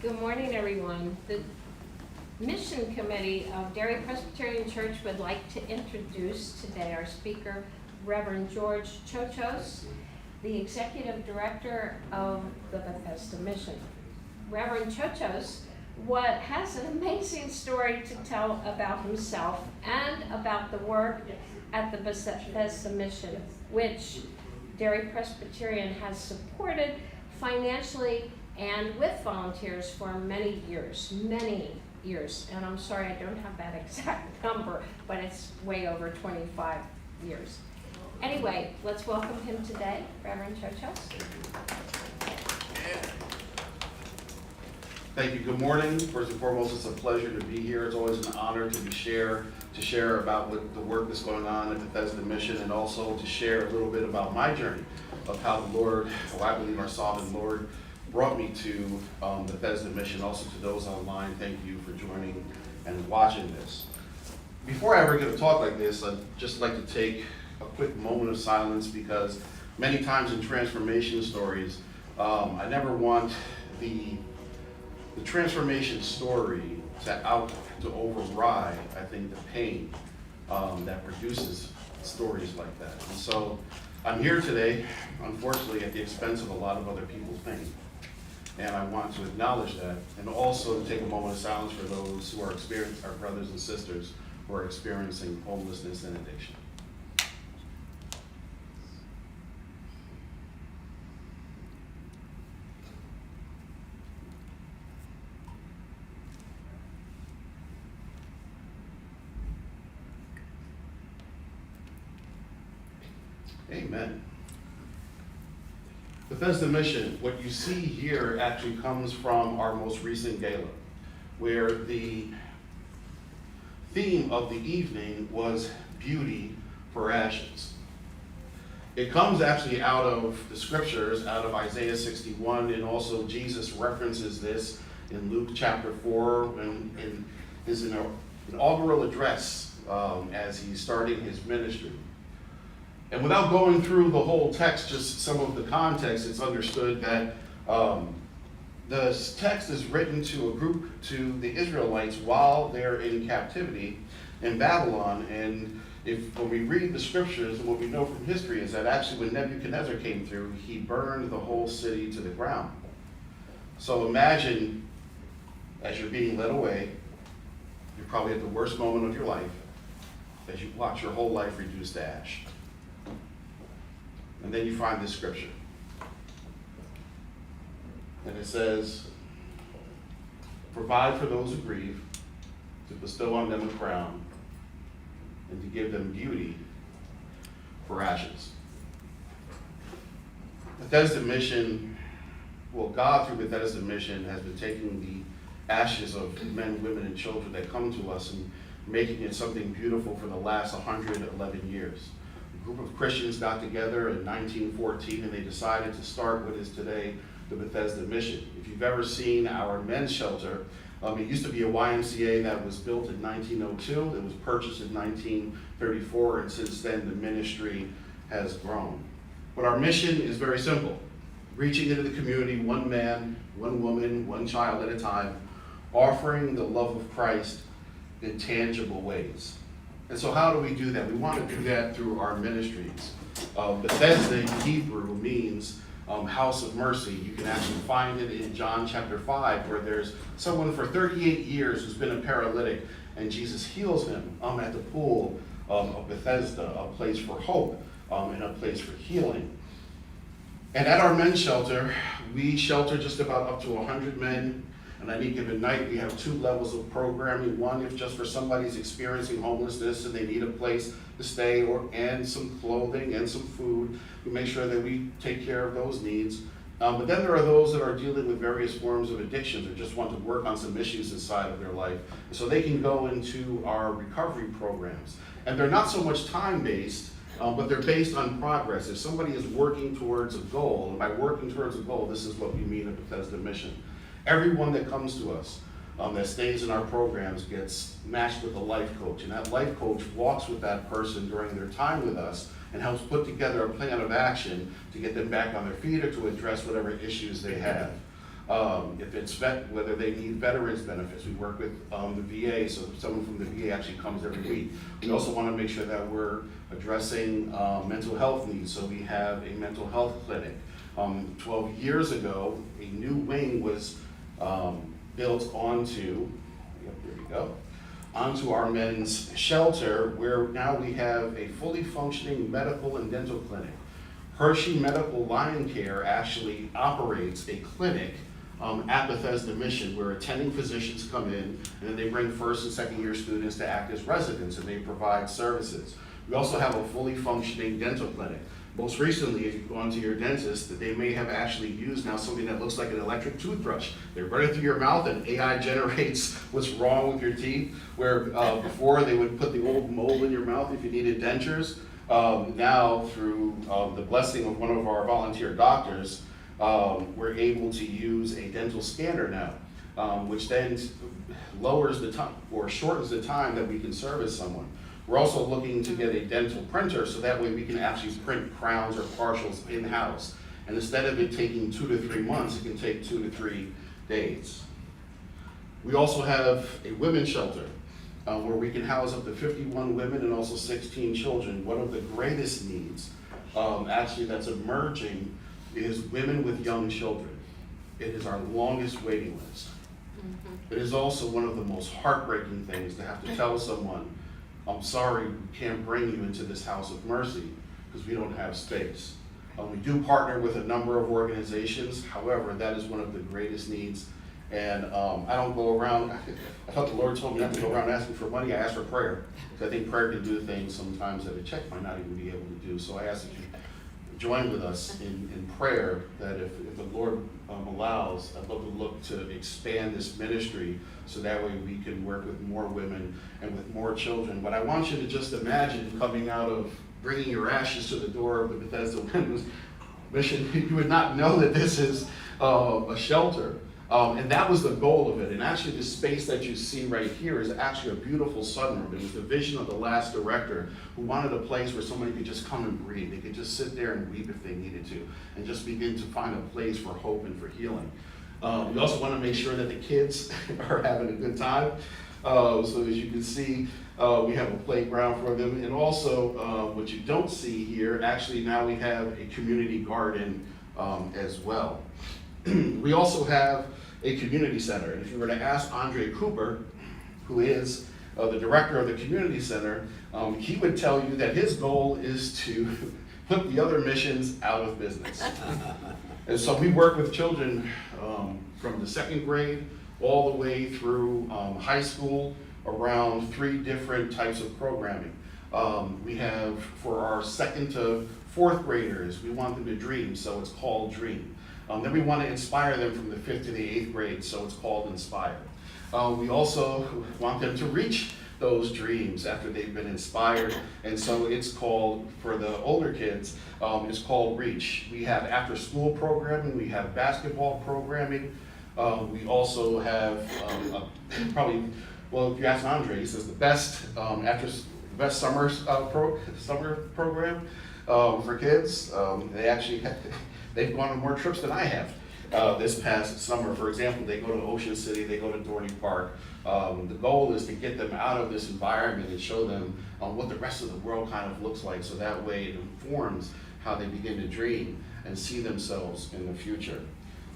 Good morning, everyone. The Mission Committee of Derry Presbyterian Church would like to introduce today our speaker, Reverend George Chochos, the Executive Director of the Bethesda Mission. Reverend Chochos has an amazing story to tell about himself and about the work at the Bethesda Mission, which Derry Presbyterian has supported financially and with volunteers for many years. And I'm sorry, I don't have that exact number, but it's way over 25 years. Anyway, let's welcome him today, Reverend Chochos. Thank you. Good morning. First and foremost, it's a pleasure to be here. It's always an honor to share about the work that's going on at Bethesda Mission, and also to share a little bit about my journey of how the Lord, I believe our sovereign Lord, brought me to Bethesda Mission. Also to those online, thank you for joining and watching this. Before I ever get a talk like this, I'd just like to take a quick moment of silence, because many times in transformation stories, I never want the transformation story to override, I think, the pain that produces stories like that. And so I'm here today, unfortunately, at the expense of a lot of other people's pain. And I want to acknowledge that, and also take a moment of silence for those who are our brothers and sisters who are experiencing homelessness and addiction. Amen. Bethesda Mission, what you see here actually comes from our most recent gala, where the theme of the evening was beauty for ashes. It comes actually out of the scriptures, out of Isaiah 61, and also Jesus references this in Luke chapter 4 and in his inaugural address as he's starting his ministry. And without going through the whole text, just some of the context, it's understood that the text is written to the Israelites while they're in captivity in Babylon. And when we read the scriptures, and what we know from history is that actually when Nebuchadnezzar came through, he burned the whole city to the ground. So imagine, as you're being led away, you're probably at the worst moment of your life, as you watch your whole life reduced to ash. And then you find this scripture. And it says, provide for those who grieve, to bestow on them a crown, and to give them beauty for ashes. Bethesda Mission, God through Bethesda Mission has been taking the ashes of men, women, and children that come to us and making it something beautiful for the last 111 years. A group of Christians got together in 1914 and they decided to start what is today the Bethesda Mission. If you've ever seen our men's shelter, it used to be a YMCA that was built in 1902. It was purchased in 1934, and since then the ministry has grown. But our mission is very simple: reaching into the community, one man, one woman, one child at a time, offering the love of Christ in tangible ways. And so how do we do that? We want to do that through our ministries. Bethesda in Hebrew means house of mercy. You can actually find it in John chapter 5, where there's someone for 38 years who's been a paralytic, and Jesus heals him at the pool of Bethesda, a place for hope and a place for healing. And at our men's shelter, we shelter just about up to 100 men. And any given night, we have 2 levels of programming. One, if just for somebody's experiencing homelessness and they need a place to stay and some clothing and some food, we make sure that we take care of those needs. But then there are those that are dealing with various forms of addictions or just want to work on some issues inside of their life. So they can go into our recovery programs. And they're not so much time-based, but they're based on progress. If somebody is working towards a goal, and by working towards a goal, this is what we mean at Bethesda Mission. Everyone that comes to us that stays in our programs gets matched with a life coach, and that life coach walks with that person during their time with us and helps put together a plan of action to get them back on their feet or to address whatever issues they have. If it's whether they need veterans benefits, we work with the VA, so someone from the VA actually comes every week. We also want to make sure that we're addressing mental health needs, so we have a mental health clinic. 12 years ago, a new wing was built onto, there we go, onto our men's shelter, where now we have a fully functioning medical and dental clinic. Hershey Medical Lion Care actually operates a clinic at Bethesda Mission, where attending physicians come in, and then they bring first and second year students to act as residents, and they provide services. We also have a fully functioning dental clinic. Most recently, if you've gone to your dentist, that they may have actually used now something that looks like an electric toothbrush. They run it through your mouth and AI generates what's wrong with your teeth, where before they would put the old mold in your mouth if you needed dentures. Now, through the blessing of one of our volunteer doctors, we're able to use a dental scanner now, which then lowers the time or shortens the time that we can service someone. We're also looking to get a dental printer, so that way we can actually print crowns or partials in-house. And instead of it taking 2 to 3 months, it can take 2 to 3 days. We also have a women's shelter where we can house up to 51 women and also 16 children. One of the greatest needs actually that's emerging is women with young children. It is our longest waiting list. It is also one of the most heartbreaking things to have to tell someone, I'm sorry, we can't bring you into this house of mercy because we don't have space. We do partner with a number of organizations. However, that is one of the greatest needs. And I don't go around, I thought the Lord told me not to go around asking for money. I ask for prayer. Because I think prayer can do things sometimes that a check might not even be able to do. So I ask that you join with us in prayer, that if the Lord allows, I'd love to look to expand this ministry so that way we can work with more women and with more children. But I want you to just imagine coming out of bringing your ashes to the door of the Bethesda Women's Mission, you would not know that this is a shelter. And that was the goal of it. And actually the space that you see right here is actually a beautiful sunroom. It was the vision of the last director, who wanted a place where somebody could just come and breathe. They could just sit there and weep if they needed to, and just begin to find a place for hope and for healing. We also want to make sure that the kids are having a good time. So as you can see, we have a playground for them. And also what you don't see here, actually now we have a community garden as well. We also have a community center. And if you were to ask Andre Cooper, who is the director of the community center, he would tell you that his goal is to put the other missions out of business. And so we work with children from the second grade all the way through high school around 3 different types of programming. We have, for our 2nd to 4th graders, we want them to dream, so it's called Dream. Then we want to inspire them from the 5th to the 8th grade, so it's called Inspire. We also want them to reach those dreams after they've been inspired, and so it's called, for the older kids, it's called Reach. We have after-school programming, we have basketball programming, we also have probably, well, if you ask Andre, he says the best summer program for kids. They actually they've gone on more trips than I have this past summer. For example, they go to Ocean City, they go to Dorney Park. The goal is to get them out of this environment and show them what the rest of the world kind of looks like, so that way it informs how they begin to dream and see themselves in the future.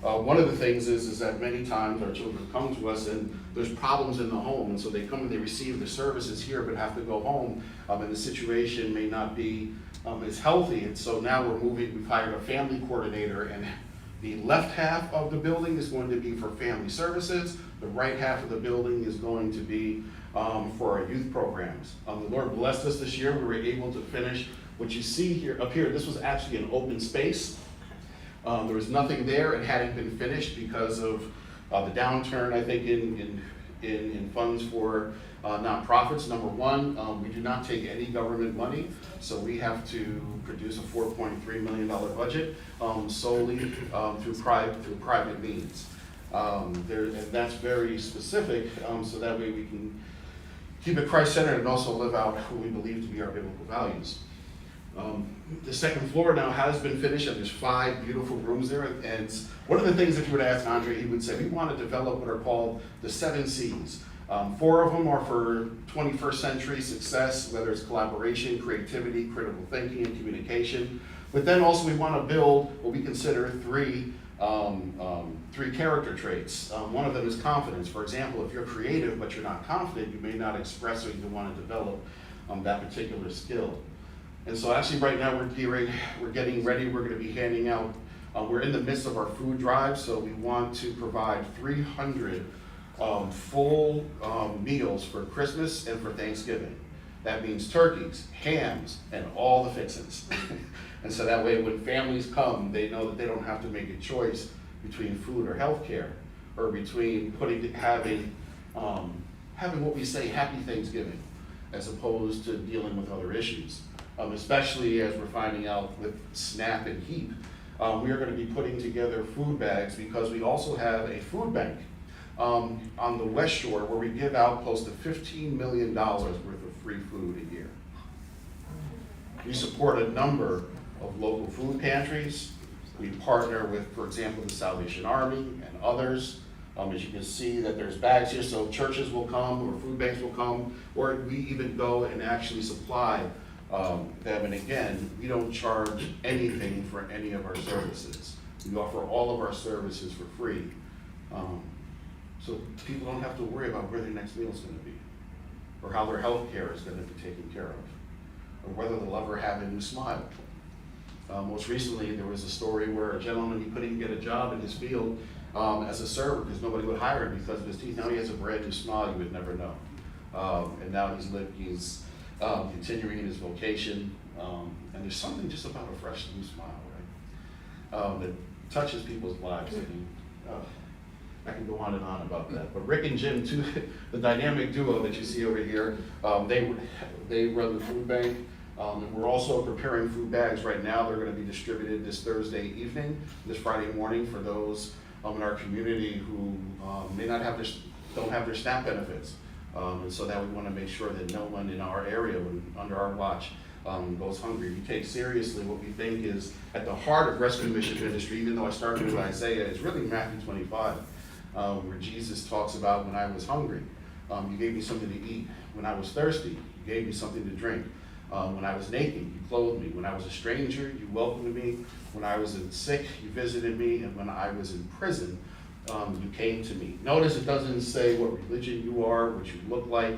One of the things is that many times our children come to us and there's problems in the home, and so they come and they receive the services here but have to go home, and the situation may not be as healthy. And so now we've hired a family coordinator, and the left half of the building is going to be for family services. The right half of the building is going to be for our youth programs. The Lord blessed us this year. We were able to finish what you see here up here. This was actually an open space. There was nothing there. It hadn't been finished because of the downturn, I think, in funds for nonprofits. Number one, we do not take any government money, so we have to produce a $4.3 million budget solely through private means. And that's very specific, so that way we can keep it Christ-centered and also live out who we believe to be our biblical values. The second floor now has been finished, and there's 5 beautiful rooms there. And one of the things, if you would ask Andre, he would say, we want to develop what are called the 7 C's. 4 of them are for 21st century success, whether it's collaboration, creativity, critical thinking, and communication. But then also we want to build what we consider 3 character traits. One of them is confidence. For example, if you're creative but you're not confident, you may not express or even want to develop that particular skill. And so actually right now we're getting ready, we're going to be handing out, we're in the midst of our food drive, so we want to provide 300 full meals for Christmas and for Thanksgiving. That means turkeys, hams, and all the fixings. And so that way when families come, they know that they don't have to make a choice between food or healthcare, or between having what we say Happy Thanksgiving, as opposed to dealing with other issues. Especially as we're finding out with SNAP and HEAP. We are going to be putting together food bags because we also have a food bank on the West Shore where we give out close to $15 million worth of free food a year. We support a number of local food pantries. We partner with, for example, the Salvation Army and others. As you can see that there's bags here, so churches will come or food banks will come, or we even go and actually supply them. And again, we don't charge anything for any of our services. We offer all of our services for free. So people don't have to worry about where their next meal is going to be, or how their health care is going to be taken care of, or whether they'll ever have a new smile. Most recently, there was a story where a gentleman, he couldn't get a job in his field as a server because nobody would hire him because of his teeth. Now he has a brand new smile you would never know. And now he's continuing in his vocation. And there's something just about a fresh new smile, right? That touches people's lives. I can go on and on about that. But Rick and Jim, too, the dynamic duo that you see over here, they run the food bank. And we're also preparing food bags right now. They're going to be distributed this Thursday evening, this Friday morning for those in our community who don't have their SNAP benefits. And so that we want to make sure that no one in our area, under our watch, goes hungry. We take seriously what we think is at the heart of rescue mission ministry, even though I started with Isaiah, it's really Matthew 25, where Jesus talks about when I was hungry, you gave me something to eat. When I was thirsty, you gave me something to drink. When I was naked, you clothed me. When I was a stranger, you welcomed me. When I was sick, you visited me. And when I was in prison, you came to me. Notice it doesn't say what religion you are, what you look like,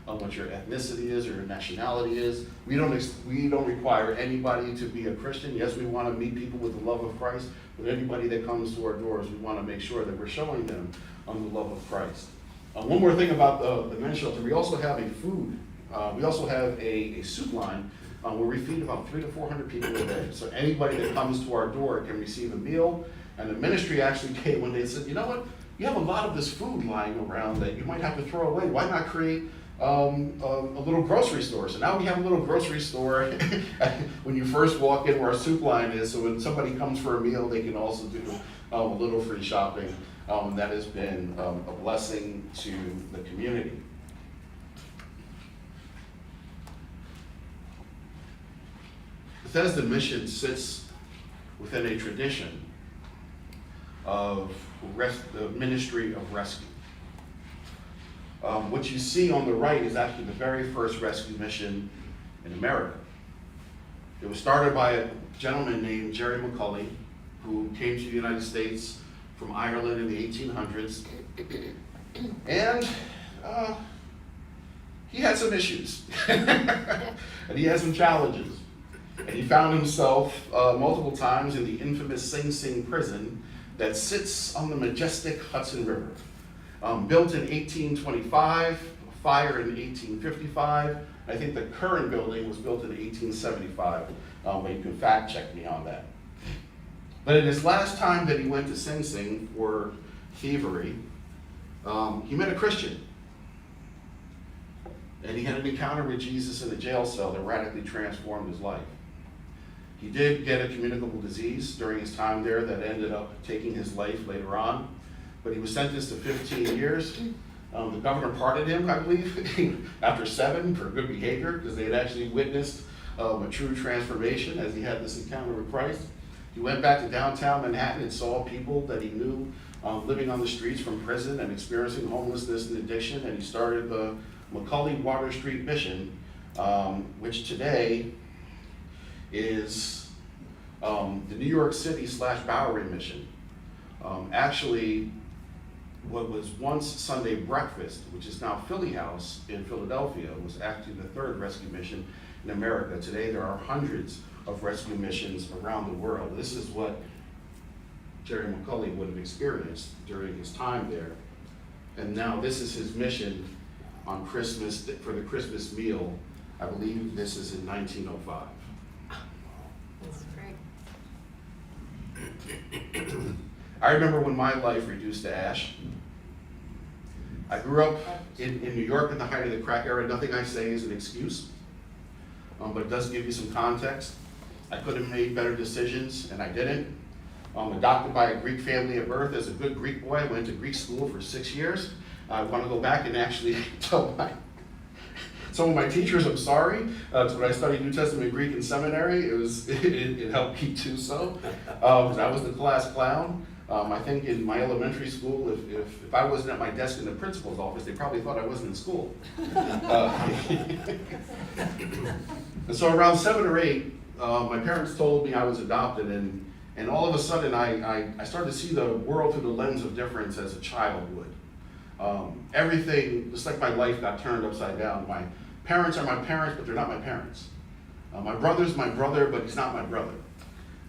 what your ethnicity is or your nationality is. We don't require anybody to be a Christian. Yes, we want to meet people with the love of Christ, but anybody that comes to our doors, we want to make sure that we're showing them the love of Christ. One more thing about the men's shelter, we also have a soup line where we feed about 300 to 400 people a day. So anybody that comes to our door can receive a meal. And the ministry actually came one day and said, you know what? You have a lot of this food lying around that you might have to throw away. Why not create a little grocery store? So now we have a little grocery store when you first walk in where our soup line is. So when somebody comes for a meal, they can also do a little free shopping. That has been a blessing to the community. Bethesda Mission sits within a tradition of the ministry of rescue. What you see on the right is actually the very first rescue mission in America. It was started by a gentleman named Jerry McCulley, who came to the United States from Ireland in the 1800s. And he had some issues, and he had some challenges. And he found himself multiple times in the infamous Sing Sing prison that sits on the majestic Hudson River. Built in 1825, fire in 1855. I think the current building was built in 1875, but you can fact check me on that. But in his last time that he went to Sing Sing for thievery, he met a Christian. And he had an encounter with Jesus in a jail cell that radically transformed his life. He did get a communicable disease during his time there that ended up taking his life later on, but he was sentenced to 15 years. The governor pardoned him, I believe, after 7 for good behavior, because they had actually witnessed a true transformation as he had this encounter with Christ. He went back to downtown Manhattan and saw people that he knew living on the streets from prison and experiencing homelessness and addiction, and he started the Macaulay Water Street Mission, which today is the New York City / Bowery Mission. Actually, what was once Sunday Breakfast, which is now Philly House in Philadelphia, was actually the third rescue mission in America. Today there are hundreds of rescue missions around the world. This is what Jerry McCulley would have experienced during his time there. And now this is his mission on Christmas, for the Christmas meal. I believe this is in 1905. That's great. I remember when my life reduced to ash. I grew up in New York in the height of the crack era. Nothing I say is an excuse, but it does give you some context. I could have made better decisions, and I didn't. Adopted by a Greek family at birth as a good Greek boy. I went to Greek school for 6 years. I want to go back and actually tell some of my teachers I'm sorry. When I studied New Testament Greek in seminary, it helped me do so. I was the class clown. I think in my elementary school, if I wasn't at my desk in the principal's office, they probably thought I wasn't in school. And so around 7 or 8, my parents told me I was adopted, and all of a sudden I started to see the world through the lens of difference as a child would. Everything, just like my life, got turned upside down. My parents are my parents, but they're not my parents. My brother's my brother, but he's not my brother.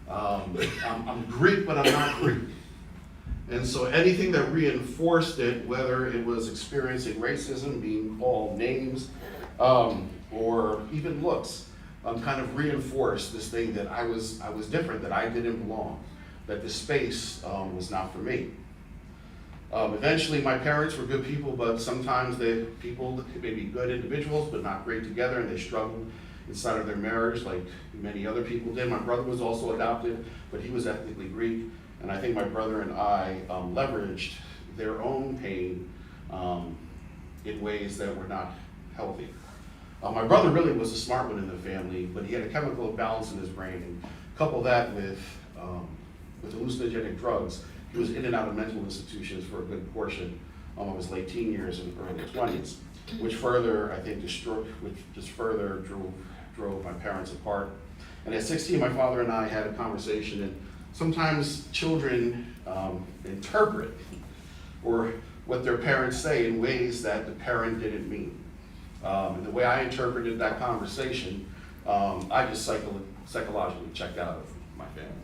I'm Greek, but I'm not Greek. And so anything that reinforced it, whether it was experiencing racism, being called names, or even looks, kind of reinforced this thing that I was different, that I didn't belong, that this space was not for me. Eventually, my parents were good people, but sometimes they may be good individuals, but not great together, and they struggled inside of their marriage like many other people did. My brother was also adopted, but he was ethnically Greek, and I think my brother and I leveraged their own pain in ways that were not healthy. My brother really was a smart one in the family, but he had a chemical imbalance in his brain, and couple that with hallucinogenic drugs. He was in and out of mental institutions for a good portion of his late teen years and early 20s, which further, I think, drove my parents apart. And at 16, my father and I had a conversation, and sometimes children interpret or what their parents say in ways that the parent didn't mean. And the way I interpreted that conversation, I just psychologically checked out of my family.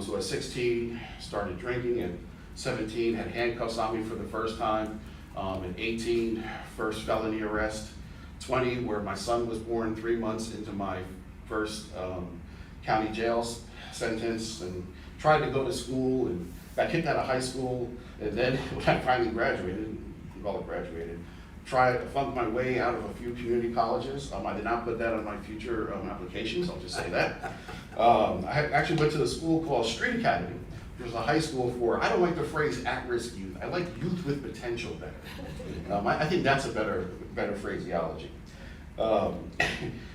So at 16, started drinking. At 17, had handcuffs on me for the first time. At 18, first felony arrest. 20, where my son was born 3 months into my first county jail sentence, and tried to go to school and got kicked out of high school. And then when I finally graduated, funked my way out of a few community colleges. I did not put that on my future applications, I'll just say that. I actually went to a school called Street Academy, which was a high school for, I don't like the phrase at-risk youth. I like youth with potential better. I think that's a better phraseology.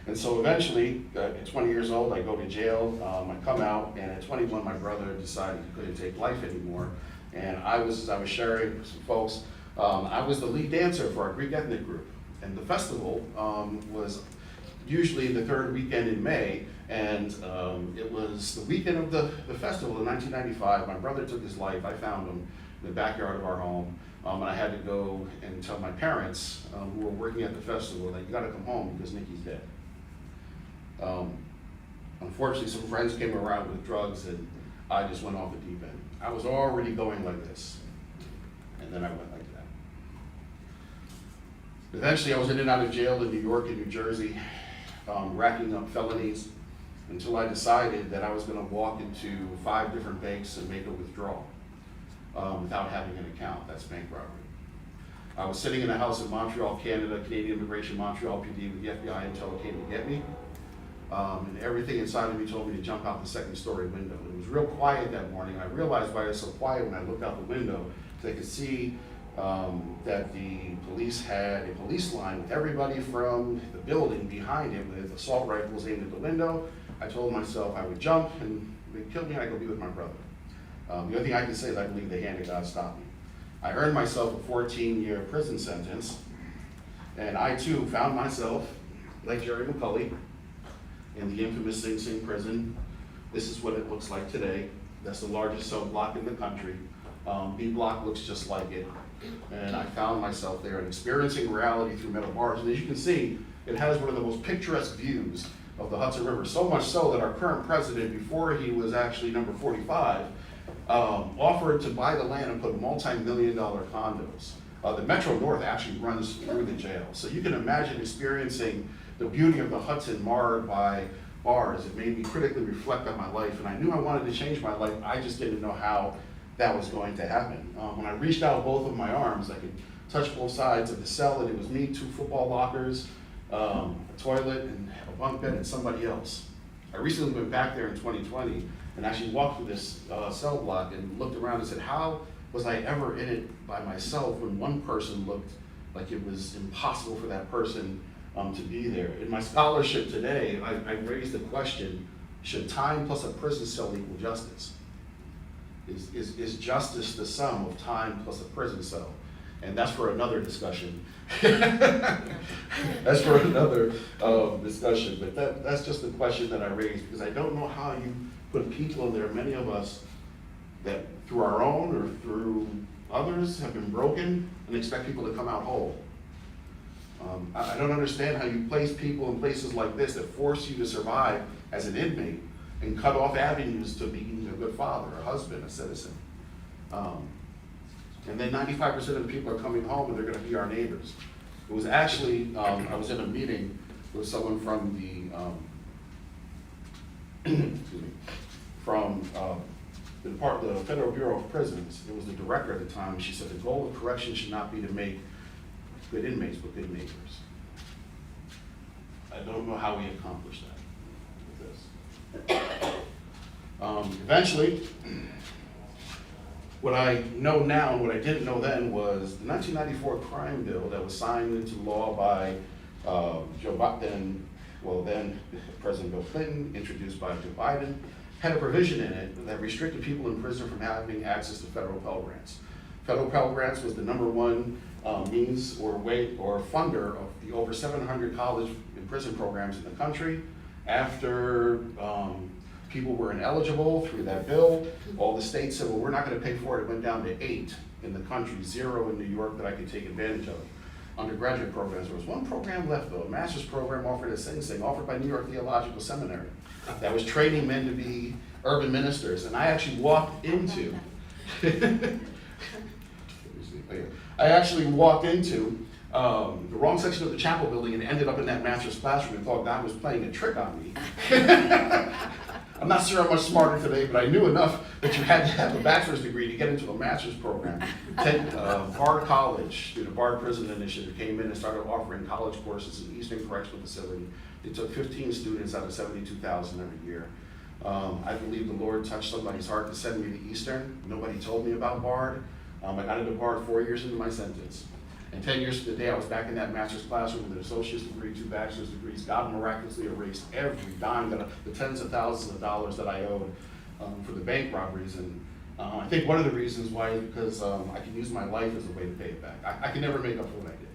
And so eventually, at 20 years old, I go to jail. I come out, and at 21, my brother decided he couldn't take life anymore. And as I was sharing with some folks, I was the lead dancer for our Greek ethnic group. And the festival was usually the third weekend in May, and it was the weekend of the festival in 1995. My brother took his life. I found him in the backyard of our home. And I had to go and tell my parents, who were working at the festival, that you gotta come home because Nikki's dead. Unfortunately, some friends came around with drugs, and I just went off the deep end. I was already going like this, and then I went like that. Eventually, I was in and out of jail in New York and New Jersey, racking up felonies, until I decided that I was gonna walk into 5 different banks and make a withdrawal. Without having an account. That's bank robbery. I was sitting in a house in Montreal, Canada, Canadian Immigration, Montreal PD, with the FBI until it came to get me. And everything inside of me told me to jump out the second-story window. It was real quiet that morning. I realized why it was so quiet when I looked out the window, because I could see that the police had a police line with everybody from the building behind it with assault rifles aimed at the window. I told myself I would jump, and if they killed me, I'd go be with my brother. The only thing I can say is I believe the hand of God stopped me. I earned myself a 14-year prison sentence, and I too found myself, like Jerry McCulley, in the infamous Sing Sing prison. This is what it looks like today. That's the largest cell block in the country. B block looks just like it. And I found myself there and experiencing reality through metal bars. And as you can see, it has one of the most picturesque views of the Hudson River, so much so that our current president, before he was actually number 45, offered to buy the land and put multi-million-dollar condos. The Metro North actually runs through the jail. So you can imagine experiencing the beauty of the Hudson marred by bars. It made me critically reflect on my life, and I knew I wanted to change my life. I just didn't know how that was going to happen. When I reached out both of my arms, I could touch both sides of the cell, and it was me, 2 football lockers, a toilet, and a bunk bed, and somebody else. I recently went back there in 2020 and actually walked through this cell block and looked around and said, how was I ever in it by myself when one person looked like it was impossible for that person to be there? In my scholarship today, I raised the question, should time plus a prison cell equal justice? Is justice the sum of time plus a prison cell? And that's for another discussion. That's for another discussion, but that's just the question that I raised, because I don't know how you put people in there, many of us that through our own or through others have been broken, and expect people to come out whole. I don't understand how you place people in places like this that force you to survive as an inmate and cut off avenues to being a good father, a husband, a citizen. And then 95% of the people are coming home and they're gonna be our neighbors. It was actually, I was in a meeting with someone from the, excuse me, from the Federal Bureau of Prisons. It was the director at the time. She said the goal of correction should not be to make good inmates, but good neighbors. I don't know how we accomplish that with this. Eventually, what I know now and what I didn't know then was the 1994 crime bill that was signed into law by then President Bill Clinton, introduced by Joe Biden, had a provision in it that restricted people in prison from having access to federal Pell Grants. Federal Pell Grants was the #1 means or way or funder of the over 700 college and prison programs in the country. After people were ineligible through that bill, all the states said, well, we're not going to pay for it. It went down to 8 in the country, 0 in New York that I could take advantage of. Undergraduate programs, there was one program left though, a master's program offered at Sing Sing, offered by New York Theological Seminary, that was training men to be urban ministers. And I actually walked into, the wrong section of the chapel building and ended up in that master's classroom and thought God was playing a trick on me. I'm not sure I'm much smarter today, but I knew enough that you had to have a bachelor's degree to get into a master's program. Bard College, through the Bard Prison Initiative, came in and started offering college courses in Eastern Correctional Facility. They took 15 students out of 72,000 every year. I believe the Lord touched somebody's heart to send me to Eastern. Nobody told me about Bard. I got into Bard 4 years into my sentence. And 10 years to the day, I was back in that master's classroom with an associate's degree, 2 bachelor's degrees. God miraculously erased every dime, the tens of thousands of dollars that I owed for the bank robberies. And I think one of the reasons why is because I can use my life as a way to pay it back. I can never make up for what I did.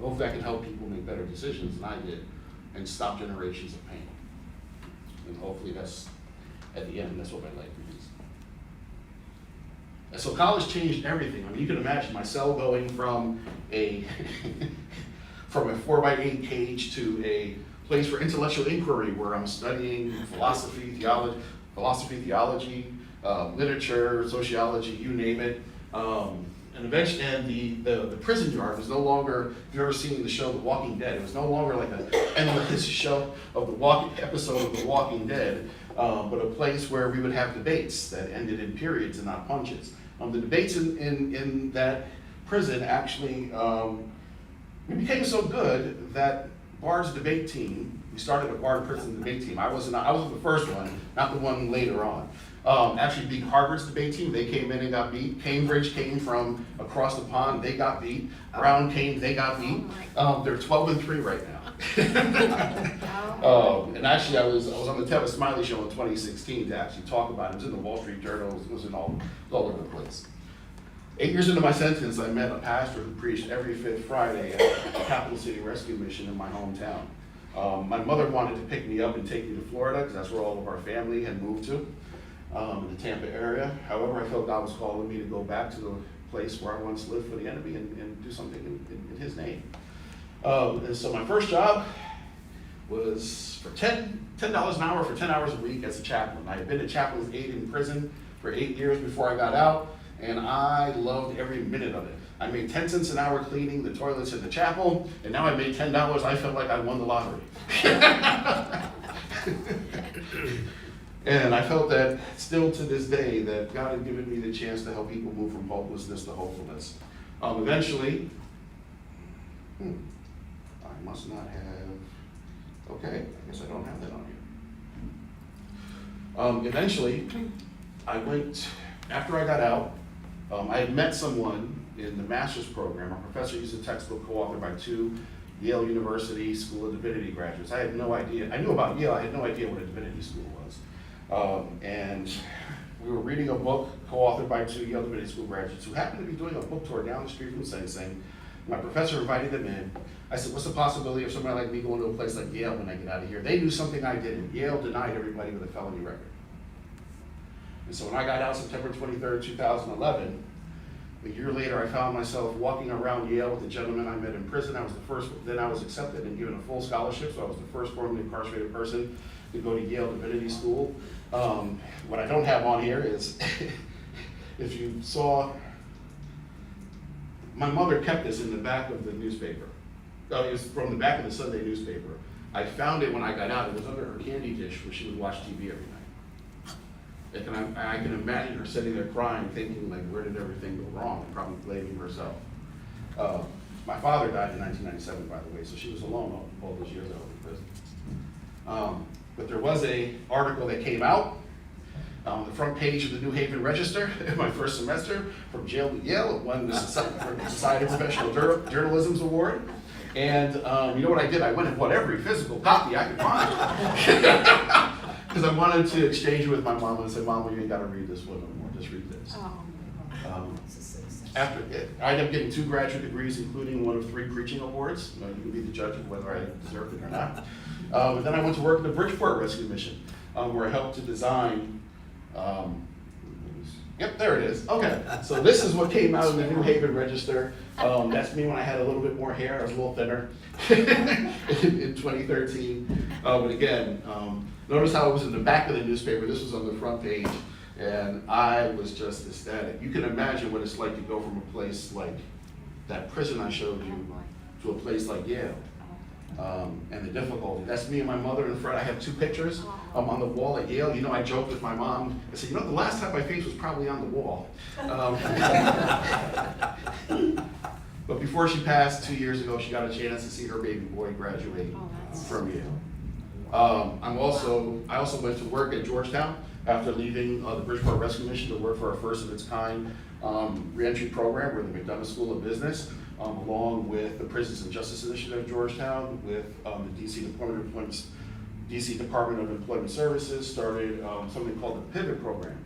Hopefully I can help people make better decisions than I did and stop generations of pain. And hopefully that's, at the end, that's what my life means. And so college changed everything. I mean, you can imagine my cell going from a 4x8 cage to a place for intellectual inquiry where I'm studying philosophy, theology, literature, sociology, you name it. And eventually, the prison yard was no longer, if you've ever seen the show The Walking Dead, it was no longer like an endless show of episode of The Walking Dead, but a place where we would have debates that ended in periods and not punches. The debates in that prison actually, we became so good that Bard's debate team, we started a Bard prison debate team. I wasn't the first one, not the one later on. Actually beat Harvard's debate team. They came in and got beat. Cambridge came from across the pond. They got beat. Brown came. They got beat. They're 12-3 right now. And actually, I was on the Tevin Smiley show in 2016 to actually talk about it. It was in the Wall Street Journal. It was all over the place. 8 years into my sentence, I met a pastor who preached every fifth Friday at the Capital City Rescue Mission in my hometown. My mother wanted to pick me up and take me to Florida because that's where all of our family had moved to, in the Tampa area. However, I felt God was calling me to go back to the place where I once lived for the enemy and do something in his name. And so my first job was for $10 an hour for 10 hours a week as a chaplain. I had been a chaplain's aide in prison for 8 years before I got out, and I loved every minute of it. I made 10 cents an hour cleaning the toilets in the chapel, and now I made $10. I felt like I won the lottery. And I felt that still to this day that God had given me the chance to help people move from hopelessness to hopefulness. Eventually, I must not have, okay, I guess I don't have that on here. Eventually, I went, after I got out, I had met someone in the master's program. Our professor used a textbook co-authored by 2 Yale University School of Divinity graduates. I had no idea, I knew about Yale, I had no idea what a divinity school was. And we were reading a book co-authored by 2 Yale Divinity School graduates who happened to be doing a book tour down the street from Sing Sing. My professor invited them in. I said, what's the possibility of somebody like me going to a place like Yale when I get out of here? They knew something I didn't. Yale denied everybody with a felony record. And so when I got out September 23rd, 2011, a year later I found myself walking around Yale with a gentleman I met in prison. I was the first, then I was accepted and given a full scholarship, so I was the first formerly incarcerated person to go to Yale Divinity School. What I don't have on here is, if you saw, my mother kept this in the back of the newspaper. It was from the back of the Sunday newspaper. I found it when I got out. It was under her candy dish where she would watch TV every night. I can imagine her sitting there crying, thinking, like, where did everything go wrong? And probably blaming herself. My father died in 1997, by the way, so she was alone all those years I was in prison. But there was an article that came out on the front page of the New Haven Register in my first semester, from jail to Yale. It won the Society of Professional Journalism's Award. And you know what I did? I went and bought every physical copy I could find. Because I wanted to exchange it with my mom and say, Mom, you ain't got to read this one no more, just read this. After it, I ended up getting 2 graduate degrees, including one of 3 preaching awards. You can be the judge of whether I deserved it or not. But then I went to work at the Bridgeport Rescue Mission, where I helped to design, yep, there it is. Okay, so this is what came out in the New Haven Register. That's me when I had a little bit more hair. I was a little thinner in 2013. But again, notice how it was in the back of the newspaper. This was on the front page, and I was just ecstatic. You can imagine what it's like to go from a place like that prison I showed you to a place like Yale. And the difficulty. That's me and my mother and Fred. I have 2 pictures on the wall at Yale. You know, I joked with my mom. I said, you know, the last time my face was probably on the wall. But before she passed 2 years ago, she got a chance to see her baby boy graduate from Yale. I also went to work at Georgetown after leaving the Bridgeport Rescue Mission to work for our first of its kind reentry program. We're the McDonough School of Business, along with the Prisons and Justice Initiative of Georgetown, with the DC Department of Employment Services, started something called the Pivot Program,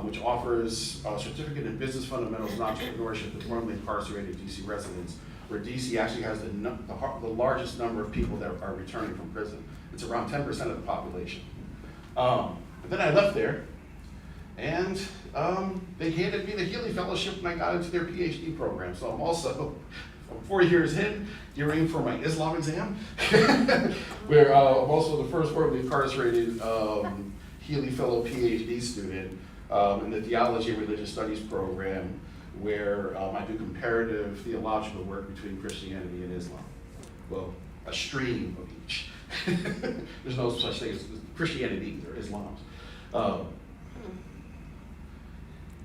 which offers a certificate in business fundamentals and entrepreneurship to formerly incarcerated DC residents, where DC actually has the largest number of people that are returning from prison. It's around 10% of the population. But then I left there, and they handed me the Healy Fellowship when I got into their PhD program. So I'm also 4 years in, gearing for my Islam exam, where I'm also the first formerly incarcerated Healy Fellow PhD student in the Theology and Religious Studies program, where I do comparative theological work between Christianity and Islam. Well, a stream of each. There's no such thing as Christianity or Islam.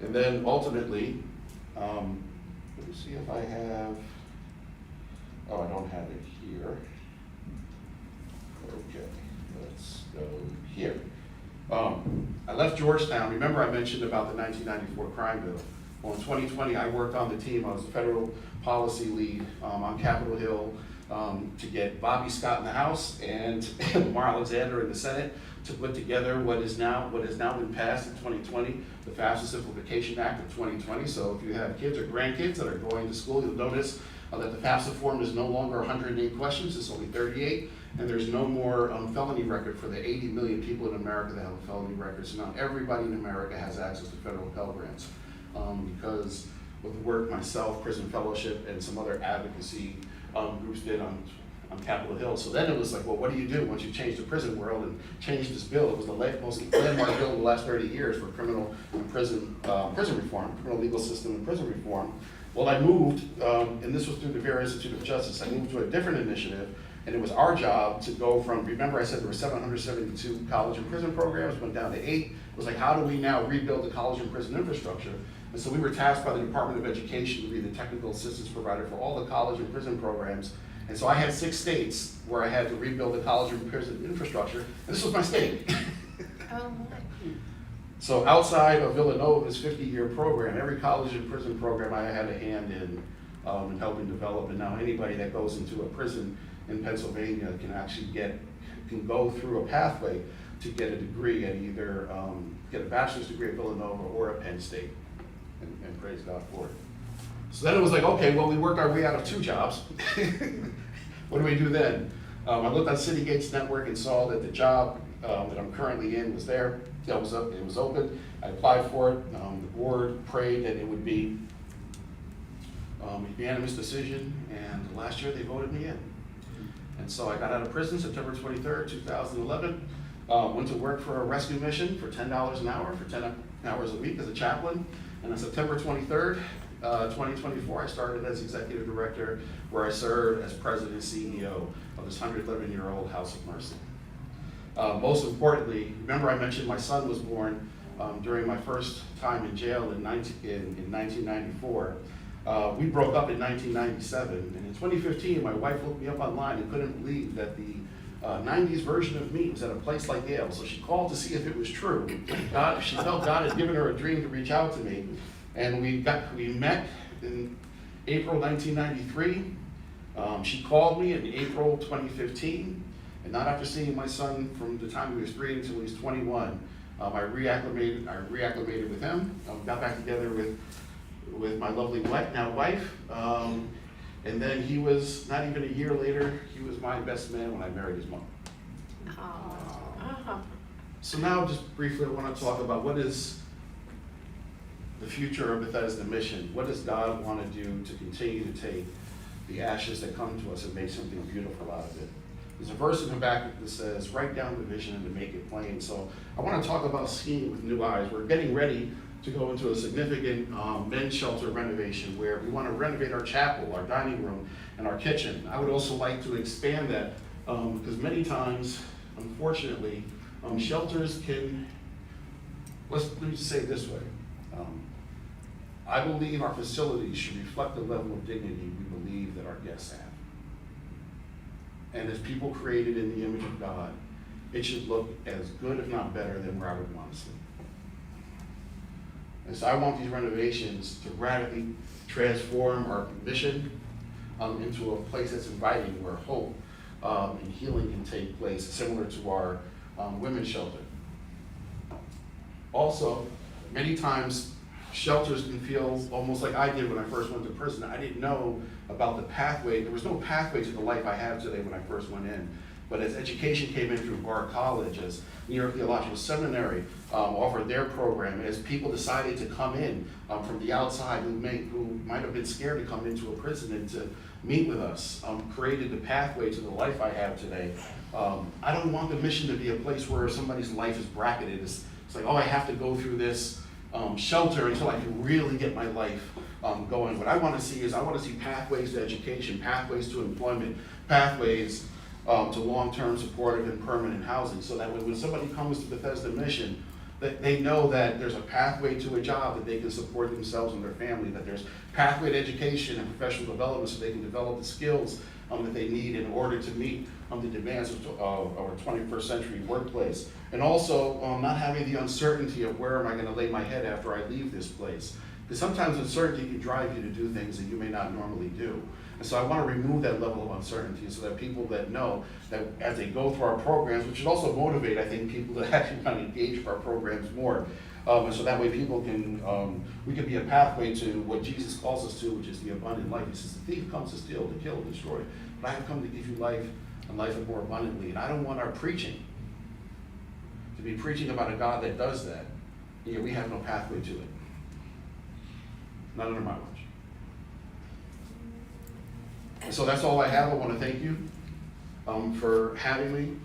And then ultimately, let me see if I have, I don't have it here. Okay, let's go here. I left Georgetown. Remember I mentioned about the 1994 crime bill. Well, in 2020, I worked on the team. I was the federal policy lead on Capitol Hill to get Bobby Scott in the House and Lamar Alexander in the Senate to put together what has now been passed in 2020, the FAFSA Simplification Act of 2020. So if you have kids or grandkids that are going to school, you'll notice that the FAFSA form is no longer 108 questions, it's only 38, and there's no more felony record for the 80 million people in America that have a felony record. So now everybody in America has access to federal Pell Grants because of the work myself, Prison Fellowship, and some other advocacy groups did on Capitol Hill. So then it was like, well, what do you do once you change the prison world and change this bill? It was the most landmark bill in the last 30 years for criminal and prison reform, criminal legal system and prison reform. Well, I moved, and this was through the Derry Institute of Justice. I moved to a different initiative, and it was our job to go from, remember I said there were 772 college and prison programs, went down to 8. It was like, how do we now rebuild the college and prison infrastructure? And so we were tasked by the Department of Education to be the technical assistance provider for all the college and prison programs. And so I had 6 states where I had to rebuild the college and prison infrastructure, and this was my state. Oh, my. So outside of Villanova's 50-year program, every college and prison program I had a hand in helping develop, and now anybody that goes into a prison in Pennsylvania can actually can go through a pathway to get a degree at either, get a bachelor's degree at Villanova or at Penn State, and praise God for it. So then it was like, okay, well, we worked our way out of 2 jobs. What do we do then? I looked on City Gates Network and saw that the job that I'm currently in was there. It was open. I applied for it. The board prayed that it would be a unanimous decision, and last year they voted me in. And so I got out of prison September 23rd, 2011. Went to work for a rescue mission for $10 an hour for 10 hours a week as a chaplain. And on September 23rd, 2024, I started as executive director, where I served as president and CEO of this 111-year-old House of Mercy. Most importantly, remember I mentioned my son was born during my first time in jail in 1994. We broke up in 1997, and in 2015, my wife looked me up online and couldn't believe that the 90s version of me was at a place like Yale. So she called to see if it was true. She felt God had given her a dream to reach out to me. And we met in April 1993. She called me in April 2015, and not after seeing my son from the time he was 3 until he was 21. I reacclimated with him. Got back together with my lovely now wife. And then he was, not even a year later, he was my best man when I married his mom. So now just briefly I want to talk about what is the future of Bethesda Mission. What does God want to do to continue to take the ashes that come to us and make something beautiful out of it? There's a verse in Habakkuk that says, write down the vision and to make it plain. So I want to talk about seeing with new eyes. We're getting ready to go into a significant men's shelter renovation where we want to renovate our chapel, our dining room, and our kitchen. I would also like to expand that because many times, unfortunately, shelters can, let me just say it this way. I believe our facilities should reflect the level of dignity we believe that our guests have. And as people created in the image of God, it should look as good, if not better, than where I would want to sleep. And so I want these renovations to radically transform our mission into a place that's inviting, where hope and healing can take place, similar to our women's shelter. Also, many times shelters can feel almost like I did when I first went to prison. I didn't know about the pathway. There was no pathway to the life I have today when I first went in. But as education came in through Bard College, as New York Theological Seminary offered their program, as people decided to come in from the outside who might have been scared to come into a prison and to meet with us, created the pathway to the life I have today. I don't want the mission to be a place where somebody's life is bracketed. It's like, oh, I have to go through this shelter until I can really get my life going. What I want to see is I want to see pathways to education, pathways to employment, pathways to long-term supportive and permanent housing, so that when somebody comes to Bethesda Mission, that they know that there's a pathway to a job that they can support themselves and their family, that there's pathway to education and professional development so they can develop the skills that they need in order to meet the demands of our 21st century workplace. And also not having the uncertainty of where am I going to lay my head after I leave this place. Because sometimes uncertainty can drive you to do things that you may not normally do. And so I want to remove that level of uncertainty so that people that know that as they go through our programs, which should also motivate, I think, people to actually kind of engage with our programs more. And so that way people can, we can be a pathway to what Jesus calls us to, which is the abundant life. He says, the thief comes to steal, to kill, to destroy. But I have come to give you life and life more abundantly. And I don't want our preaching to be preaching about a God that does that. And yet we have no pathway to it. Not under my watch. And so that's all I have. I want to thank you for having me.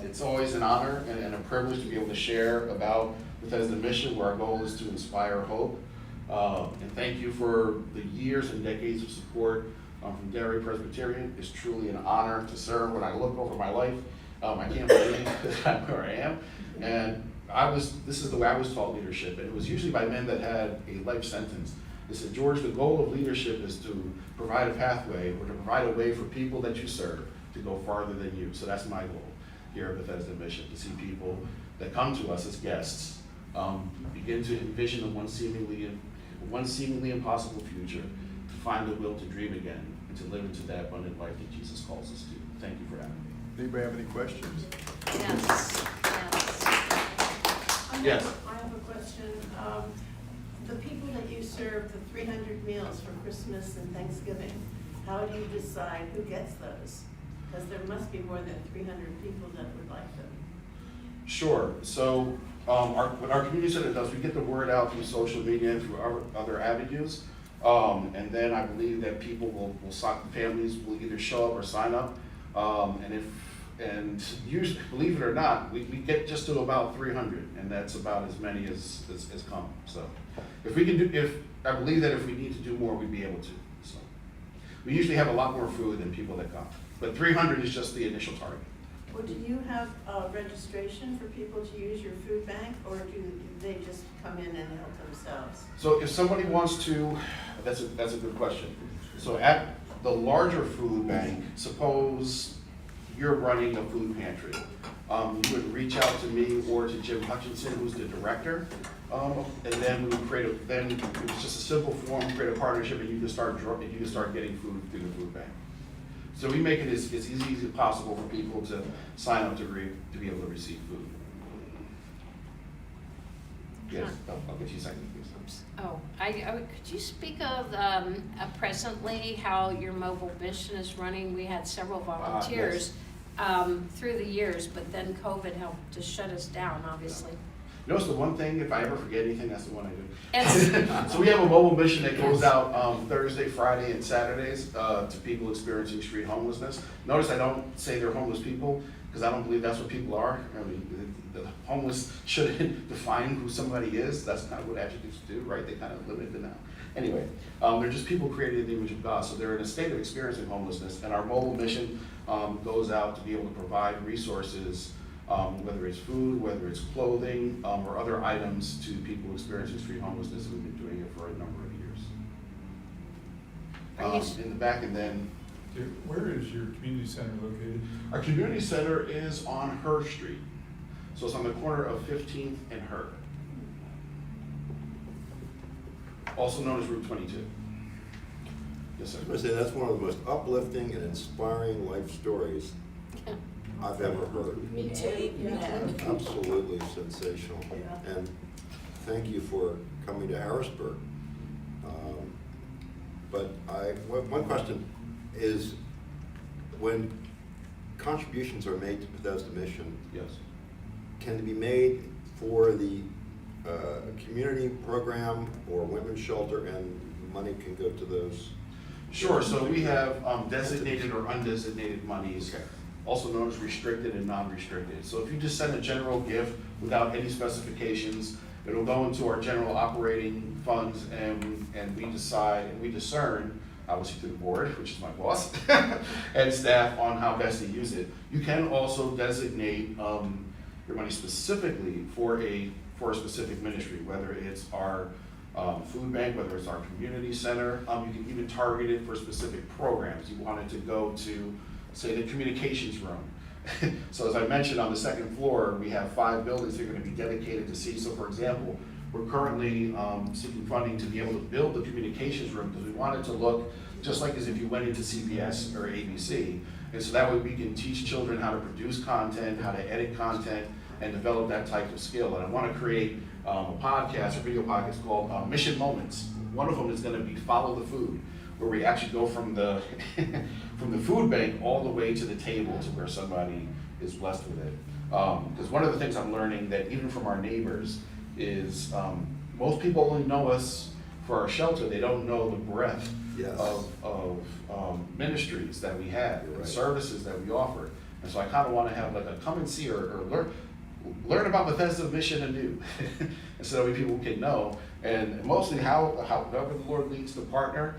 It's always an honor and a privilege to be able to share about Bethesda Mission, where our goal is to inspire hope. And thank you for the years and decades of support from Derry Presbyterian. It's truly an honor to serve. When I look over my life, I can't believe that I'm where I am. And this is the way I was taught leadership, and it was usually by men that had a life sentence. They said, George, the goal of leadership is to provide a pathway or to provide a way for people that you serve to go farther than you. So that's my goal here at Bethesda Mission, to see people that come to us as guests begin to envision one seemingly impossible future, to find the will to dream again, and to live into that abundant life that Jesus calls us to. Thank you for having me. Anybody have any questions? Yes. Yes. I have a question. The people that you serve the 300 meals for Christmas and Thanksgiving, how do you decide who gets those? Because there must be more than 300 people that would like them. Sure. So what our community center does, we get the word out through social media and through our other avenues. And then I believe that people will families will either show up or sign up. And usually, believe it or not, we get just to about 300, and that's about as many as come. So I believe that if we need to do more, we'd be able to. So we usually have a lot more food than people that come, but 300 is just the initial target. Well, do you have registration for people to use your food bank, or do they just come in and help themselves? So if somebody wants to, that's a good question. So at the larger food bank, suppose you're running a food pantry. You would reach out to me or to Jim Hutchinson, who's the director, and then we would then it's just a simple form, create a partnership, and you can start getting food through the food bank. So we make it as easy as possible for people to sign up to be able to receive food. Yes, I'll get you a second, please. Oh, could you speak of presently how your mobile mission is running? We had several volunteers through the years, but then COVID helped to shut us down, obviously. Notice the one thing, if I ever forget anything, that's the one I It's- do. So we have a mobile mission that goes out Thursday, Friday, and Saturdays to people experiencing street homelessness. Notice I don't say they're homeless people, because I don't believe that's what people are. I mean, the homeless shouldn't define who somebody is. That's kind of what adjectives do, right? They kind of limit it now. Anyway, they're just people created in the image of God. So they're in a state of experiencing homelessness, and our mobile mission goes out to be able to provide resources, whether it's food, whether it's clothing, or other items to people experiencing street homelessness. And we've been doing it for a number of years. In the back, and then Where is your community center located? our community center is on Her Street. So it's on the corner of 15th and Her. Also known as Route 22. Yes, sir. I was going to say, that's one of the most uplifting and inspiring life stories I've ever heard. Me too. Yeah. Absolutely sensational. Yeah. And thank you for coming to Harrisburg. But one question is, when contributions are made to Bethesda Mission, Yes. can they be made for the community program or women's shelter, and money can go to those? Sure, so we have designated or undesignated monies, also known as restricted and non-restricted. So if you just send a general gift without any specifications, it'll go into our general operating funds, and we decide and we discern, obviously through the board, which is my boss, and staff, on how best to use it. You can also designate your money specifically for a specific ministry, whether it's our food bank, whether it's our community center. You can even target it for specific programs. You wanted to go to, say, the communications room. So as I mentioned, on the second floor, we have 5 buildings that are going to be dedicated to C. So for example, we're currently seeking funding to be able to build the communications room because we want it to look just like as if you went into CBS or ABC. And so that way we can teach children how to produce content, how to edit content, and develop that type of skill. And I want to create a podcast or video podcast called Mission Moments. One of them is going to be Follow the Food, where we actually go from the from the food bank all the way to the table to where somebody is blessed with it. Because one of the things I'm learning that even from our neighbors is most people only know us for our shelter. They don't know the breadth Yes. of ministries that we have, You're and right. services that we offer. And so I kind of want to have like a come and see or learn about Bethesda Mission anew, and so that way people can know, and mostly however the Lord leads to partner,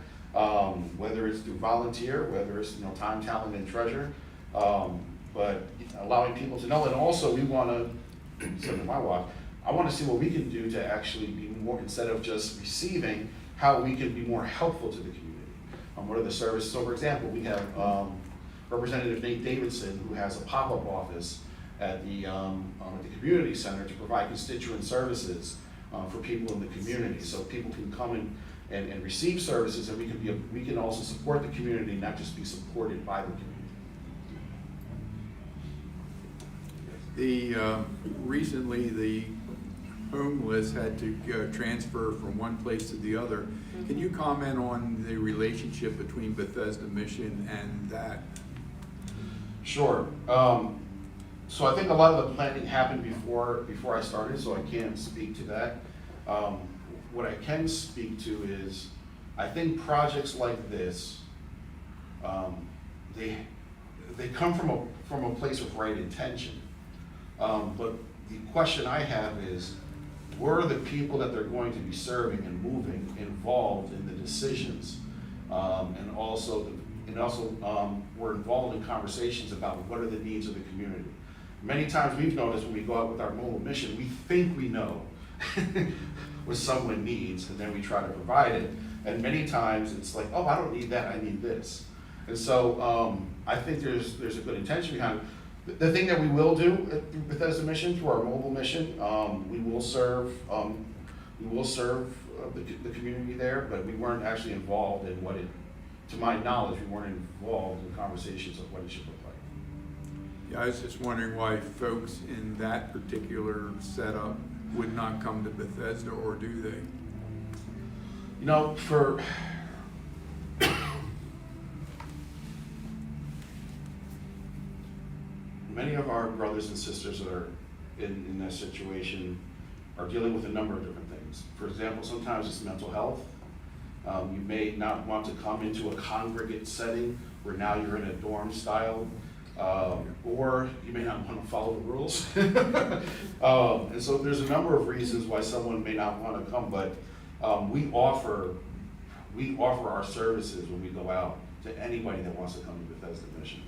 whether it's through volunteer, whether it's time, talent, and treasure, but allowing people to know. And also we want to, so in my walk, I want to see what we can do to actually be more, instead of just receiving, how we can be more helpful to the community. What are the services? So for example, we have Representative Nate Davidson, who has a pop-up office at the community center to provide constituent services for people in the community. So people can come and receive services, and we can also support the community, not just be supported by the community. Recently, the homeless had to transfer from one place to the other. Can you comment on the relationship between Bethesda Mission and that? Sure. So I think a lot of the planning happened before I started, so I can't speak to that. What I can speak to is, I think projects like this, they come from a place of right intention. But the question I have is, were the people that they're going to be serving and moving involved in the decisions, and also we're involved in conversations about what are the needs of the community. Many times we've noticed when we go out with our mobile mission, we think we know what someone needs, and then we try to provide it. And many times it's like, oh, I don't need that, I need this. And so I think there's a good intention behind it. The thing that we will do at Bethesda Mission, through our mobile mission, we will serve the community there, but we weren't actually involved in what it, to my knowledge, we weren't involved in conversations of what it should look like. Yeah, I was just wondering why folks in that particular setup would not come to Bethesda, or do they? For many of our brothers and sisters that are in that situation are dealing with a number of different things. For example, sometimes it's mental health. You may not want to come into a congregate setting where now you're in a dorm style, or you may not want to follow the rules. And so there's a number of reasons why someone may not want to come, but we offer our services when we go out to anybody that wants to come to Bethesda Mission.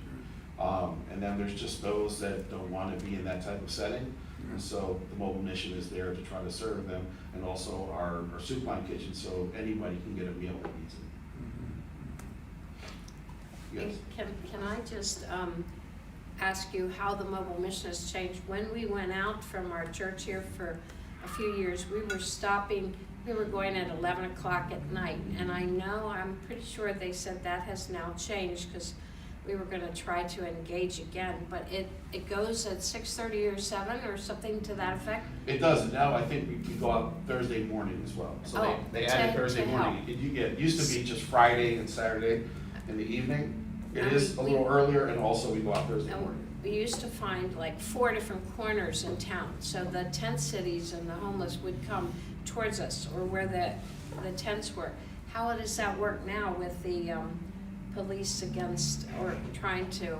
And then there's just those that don't want to be in that type of setting. And so the mobile mission is there to try to serve them, and also our soup line kitchen, so anybody can get a meal that needs it. Yes. Can I just ask you how the mobile mission has changed? When we went out from our church here for a few years, we were going at 11 o'clock at night. And I'm pretty sure they said that has now changed, because we were going to try to engage again, but it goes at 6:30 or 7 or something to that effect? It does. Now I think we go out Thursday morning as well. So they added Thursday morning. It used to be just Friday and Saturday in the evening. It is a little earlier, and also we go out Thursday morning. We used to find like 4 different corners in town, so the tent cities and the homeless would come towards us, or where the tents were. How does that work now with the police against, or trying to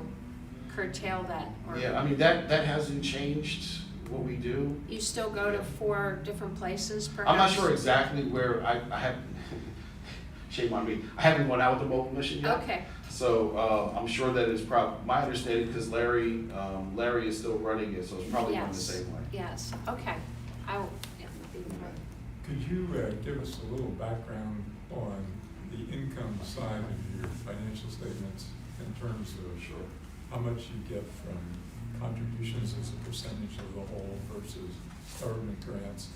curtail that? Yeah, I mean, that hasn't changed what we do. You still go to 4 different places, perhaps? I'm not sure exactly where I have, shame on me, I haven't gone out with the mobile mission yet. Okay. So I'm sure that it's probably, my understanding, because Larry is still running it, so it's probably going the same way. Yes, okay. I will, yeah. Could you give us a little background on the income side of your financial statements in terms of how much you get from contributions as a percentage of the whole versus government grants?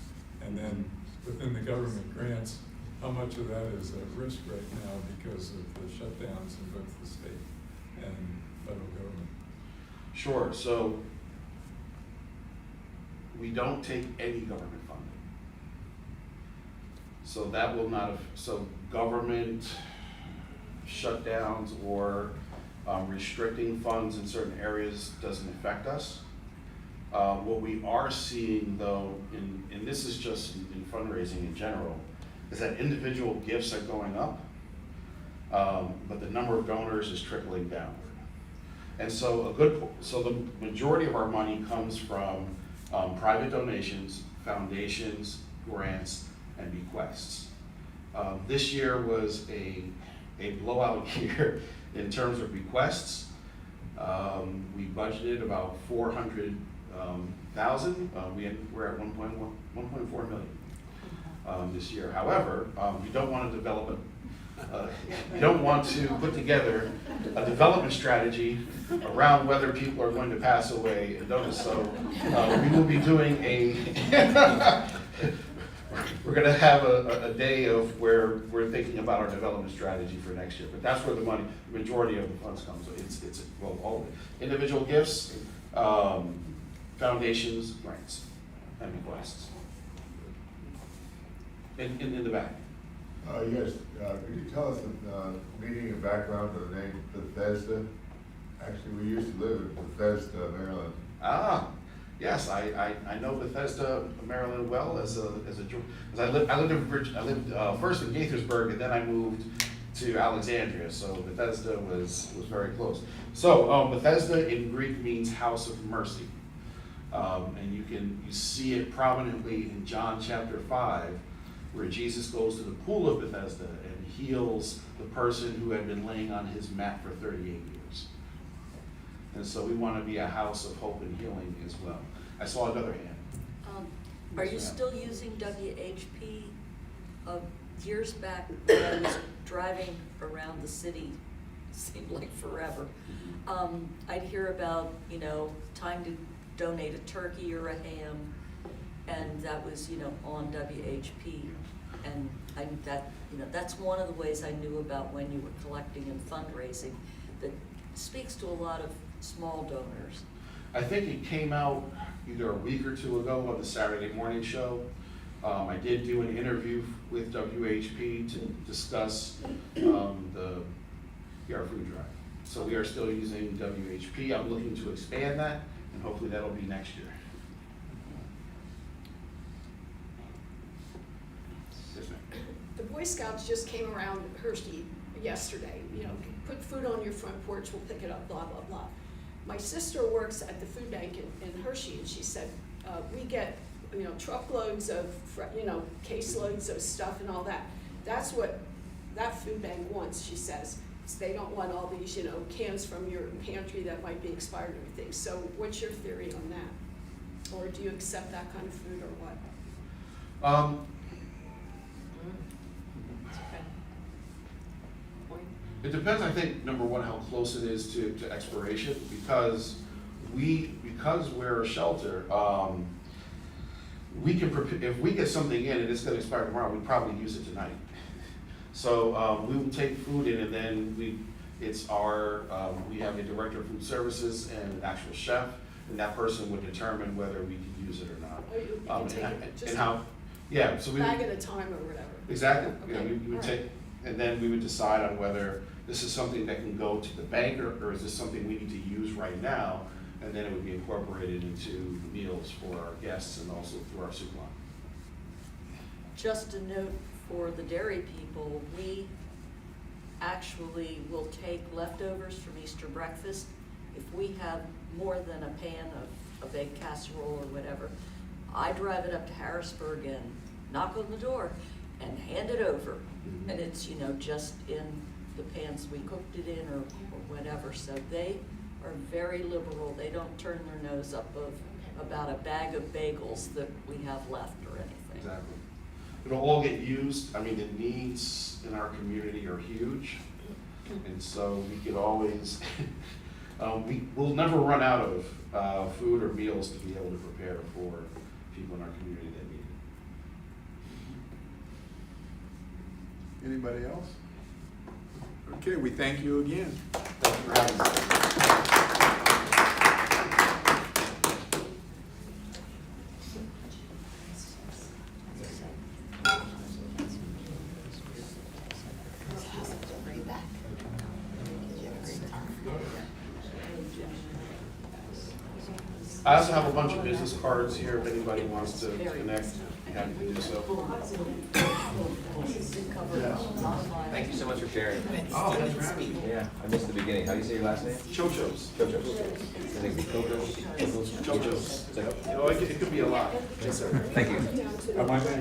And then within the government grants, how much of that is at risk right now because of the shutdowns in both the state and federal government? Sure, so we don't take any government funding. So that will not, so government shutdowns or restricting funds in certain areas doesn't affect us. What we are seeing though, and this is just in fundraising in general, is that individual gifts are going up, but the number of donors is trickling downward. And so the majority of our money comes from private donations, foundations, grants, and bequests. This year was a blowout year in terms of bequests. We budgeted about 400,000. We're at 1.4 million this year. However, you don't want to develop you don't want to put together a development strategy around whether people are going to pass away and donors. So we will be doing we're going to have a day of where we're thinking about our development strategy for next year. But that's where the money, the majority of the funds comes. So it's well, all of it. Individual gifts, foundations, grants, and bequests. In the back. Yes, could you tell us the meaning and background of the name Bethesda? Actually, we used to live in Bethesda, Maryland. Yes, I know Bethesda, Maryland well as I lived first in Gaithersburg and then I moved to Alexandria, so Bethesda was very close. So Bethesda in Greek means house of mercy, and you see it prominently in John chapter 5, where Jesus goes to the pool of Bethesda and heals the person who had been laying on his mat for 38 years. And so we want to be a house of hope and healing as well. I saw another hand. Are you still using WHP? Years back, when I was driving around the city, seemed like forever, I'd hear about, time to donate a turkey or a ham, and that was, on WHP. And that's one of the ways I knew about when you were collecting and fundraising, that speaks to a lot of small donors. I think it came out either a week or two ago on the Saturday morning show. I did do an interview with WHP to discuss our food drive. So we are still using WHP. I'm looking to expand that, and hopefully that'll be next year. Yes, ma'am. The Boy Scouts just came around Hershey yesterday, put food on your front porch, we'll pick it up, blah, blah, blah. My sister works at the food bank in Hershey, and she said, we get, truckloads of, caseloads of stuff and all that. That's what that food bank wants, she says. So they don't want all these, cans from your pantry that might be expired and everything. So what's your theory on that? Or do you accept that kind of food or what? It depends, I think, number one, how close it is to expiration, because we're a shelter, we can if we get something in and it's gonna expire tomorrow, we'd probably use it tonight. So we will take food in, and then we have a director of food services and an actual chef, and that person would determine whether we can use it or not. Oh, you can take it, just so we bag at a time or whatever. Exactly. Okay. We would All take, and then we would decide on whether this is something that can go to the bank, or is this something we need to use right now, and then it would be incorporated into meals for our guests and also through our soup line. Just a note for the Derry people, we actually will take leftovers from Easter breakfast. If we have more than a pan of egg casserole or whatever, I drive it up to Harrisburg and knock on the door and hand it over. And it's, just in the pans we cooked it in or whatever. So they are very liberal. They don't turn their nose up about a bag of bagels that we have left or anything. Exactly. it'll all get used. I mean, the needs in our community are huge. And so we could always, we'll never run out of food or meals to be able to prepare for people in our community that need it. Anybody else? Okay, we thank you again. Thank you for having me. I also have a bunch of business cards here if anybody wants to connect, I'm happy to do so. Thank you so much for sharing. Oh, thanks for having me. Yeah, I missed the beginning. How do you say your last name? Chochos. Chochos. I think it's Chochos. Chochos. Is that up? You know, it could be a lot. Yes, sir. Thank you. My name